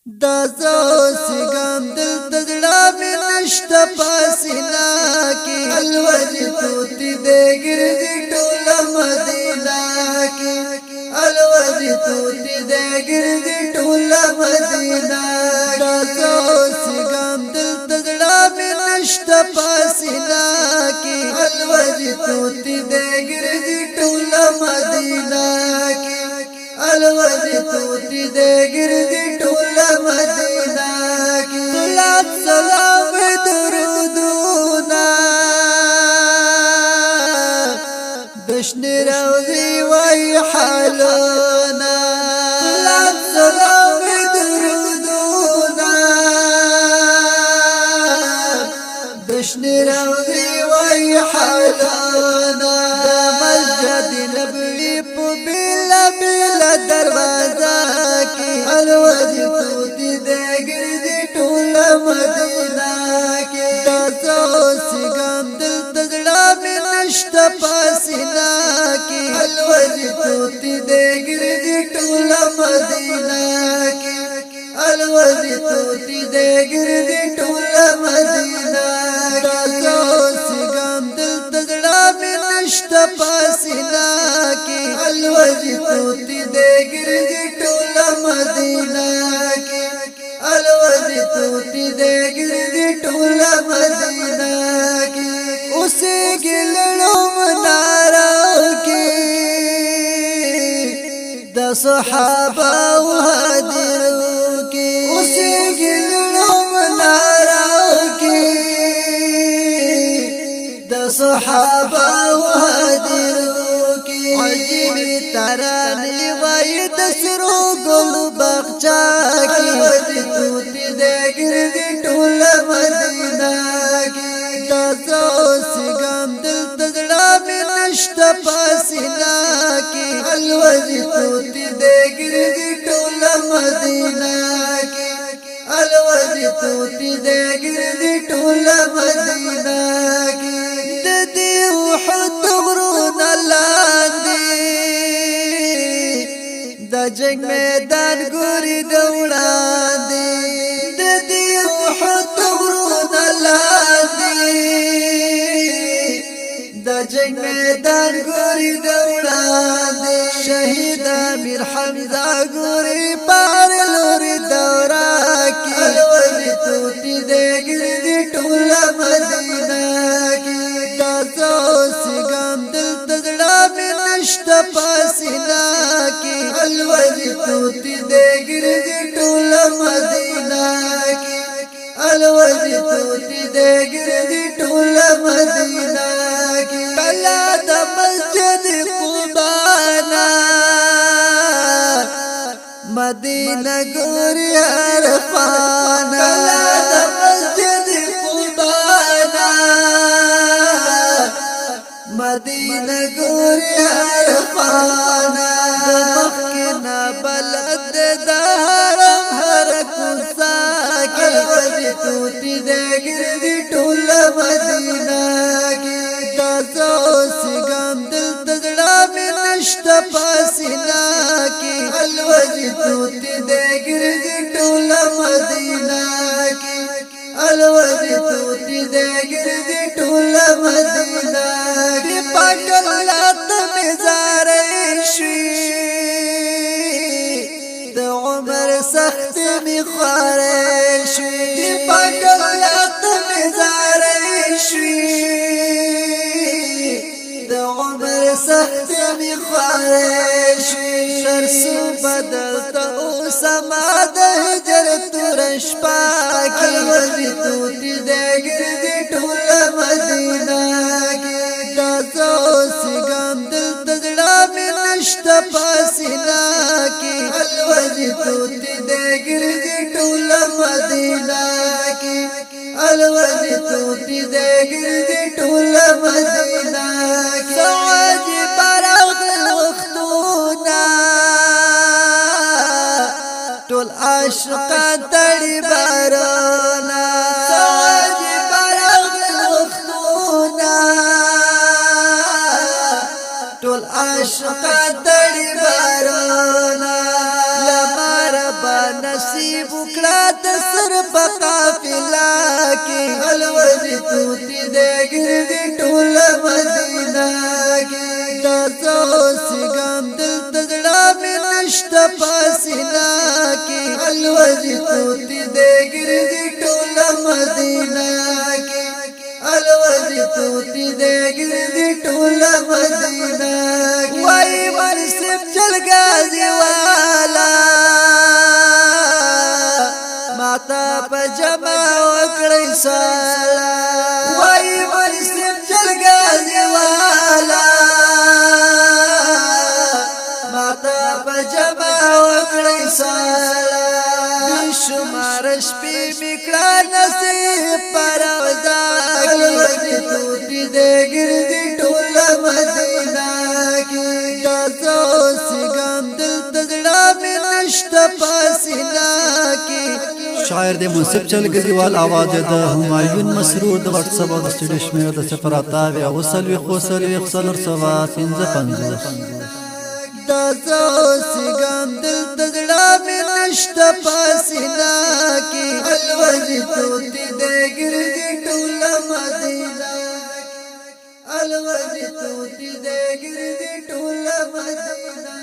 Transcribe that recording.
دا زوسګم دل تزړه مې نشته پاسینا کې الوجه توتی دې ګرځي ټوله مدینه کې الوجه توتی دې ګرځي ټوله مدینه دا زوسګم دل تزړه مې نشته پاسینا کې الوجه توتی دې ګرځي ټوله مدینه کې الوجه توتی دې ګرځي ټوله مدینه کې صلات سلام درودونه دشن روزي وای حالونه صلات سلام درودونه دشن روزي وای حالونه مسجد نبوي په بلا بلا دروازه کې الوجه توتی دې ګرځي ټوله مدینه کې تاسو سګم دل تزړه مې نشته پاسینا کې الوجه توتی دې ګرځي ټوله مدینه کې الوجه توتی دې ګرځي ټوله مدینه تاسو سګم دل تزړه مې نشته پاسینا کې الوجه توتی دې ګرځي ټوله مدینه کې الوجه توتی دې ګرځي ټوله مدینه کې اوسې ګلړو منارو کې د صحابه او هدیرو کې اوسې ګلړو منارو کې د صحابه او هدیرو کې عجیب ترانې وای د سرو ګل باغچا کې الوجه توتی دې ګرځي ټوله مدینه کې تاسو سګم دل تزړه مې نشته پاسینا کې الوجه توتی دې ګرځي ټوله مدینه کې الوجه توتی دې ګرځي ټوله مدینه کې د دې وحد غرونه لاندې د جنگ میدان ګوري د وړاندې د دې وحد غرونه لاندې د جنگ میدان ګوري د وړاندې شهید امیر حمزه ګوري پار لوري دورا کې الوجه توتی دې ګرځي ټوله مدینه کې تاسو سګم دل تزړه مې نشته پاسینا کې الوجه توتی دې ګرځي ټوله مدینه کې الوجه توتی دې ګرځي ټوله مدینه کې کلا د مسجد قبانا مدینه ګوري عرفانا کلا د مسجد قبانا مدینه ګوري عرفانا مخکنا بلد د حرم هر کوڅه کې الوجه توتی دې ګرځي ټوله مدینه کې تاسو سګم دل تزړه مې نشته پاسینا کې الوجه توتی دې ګرځي ټوله مدینه کې الوجه توتی دې ګرځي ټوله مدینه کې پاک الله ته مزارې شي د عمر سخت می خوارې شي پاک الله ته مزارې شي د عمر سخت می خوارې شي شرسو بدل ته اوسما د هجرت رشپا کې الوجه توتی دې ګرځي ټوله مدینه کې تاسو سګم دل تزړه مې نشته پاسینا کې الوجه توتی دې ګرځي ټوله مدینه کې الوجه توتی دې ګرځي ټوله مدینه کې سواج براغ وختونه ټول عاشقان تړي بارونه سواج براغ وختونه ټول عاشقان تړي بارونه لمر بنسي نصیب وکړه د سر په قافله کې الوزي توتی دې ګرځي ټول مدینه کې تاسو سګم دل تزړه مې نشته پاسینا کې الوزي توتی دې ګرځي ټول مدینه کې الوزي توتی دې ګرځي ټول مدینه کې وای مرسم چلګازي والا ماتا پجما وکړی سالا وای مرسم چلګازي والا ماتا پجما وکړی سالا بشمار شپې میکړه نصیب پروزا کې توتی دې ګرځي ټول مدینه کې تاسو سګم دل تزړه مې نشته پاسینا کې شاعر د منصف چلګزیوال आवाज د همایون مسرور د WhatsApp او د سټډي شمیر د 0 او سلوي خوسلوي خسلر سوا 55 تاسو سګم دل تزړه مې نشته پاسینا کې الوزي توتی دې ګرځي ټول مدینه الوزي توتی دې ګرځي ټول مدینه